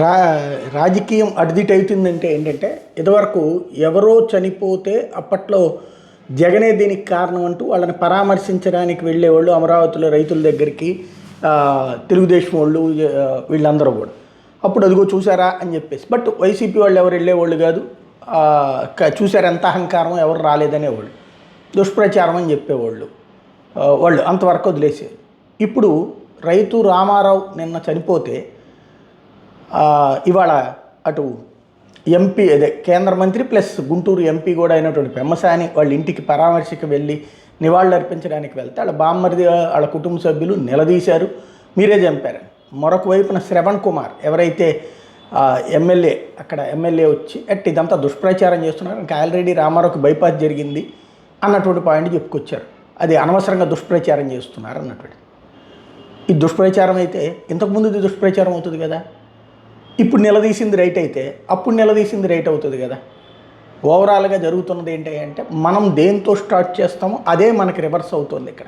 రా రాజకీయం అడ్దిట్ అవుతుందంటే ఏంటంటే ఇదివరకు ఎవరో చనిపోతే అప్పట్లో జగనే దీనికి కారణం అంటూ వాళ్ళని పరామర్శించడానికి వెళ్ళేవాళ్ళు అమరావతిలో రైతుల దగ్గరికి తెలుగుదేశం వాళ్ళు వీళ్ళందరూ కూడా అప్పుడు అదిగో చూసారా అని చెప్పేసి. బట్ వైసీపీ వాళ్ళు ఎవరు వెళ్ళేవాళ్ళు కాదు. చూసారు ఎంత అహంకారం, ఎవరు రాలేదనేవాళ్ళు, దుష్ప్రచారం అని చెప్పేవాళ్ళు. వాళ్ళు అంతవరకు వదిలేసారు. ఇప్పుడు రైతు రామారావు నిన్న చనిపోతే ఇవాళ అటు ఎంపీ అదే కేంద్ర మంత్రి ప్లస్ గుంటూరు ఎంపీ కూడా అయినటువంటి పెమ్మసాని వాళ్ళ ఇంటికి పరామర్శకు వెళ్ళి నివాళులు అర్పించడానికి వెళ్తే వాళ్ళ బామ్మరిది వాళ్ళ కుటుంబ సభ్యులు నిలదీశారు, మీరే చంపారు. మరొక వైపున శ్రవణ్ కుమార్ ఎవరైతే ఎమ్మెల్యే అక్కడ ఎమ్మెల్యే వచ్చి ఇదంతా దుష్ప్రచారం చేస్తున్నారు, ఇంకా ఆల్రెడీ రామారావుకి బైపాస్ జరిగింది అన్నటువంటి పాయింట్ చెప్పుకొచ్చారు. అది అనవసరంగా దుష్ప్రచారం చేస్తున్నారు అన్నటువంటి. ఈ దుష్ప్రచారం అయితే ఇంతకుముందు ఇది దుష్ప్రచారం అవుతుంది కదా. ఇప్పుడు నిలదీసింది రైట్ అయితే అప్పుడు నిలదీసింది రైట్ అవుతుంది కదా. ఓవరాల్గా జరుగుతున్నది ఏంటి అంటే మనం దేంతో స్టార్ట్ చేస్తామో అదే మనకి రివర్స్ అవుతుంది ఇక్కడ.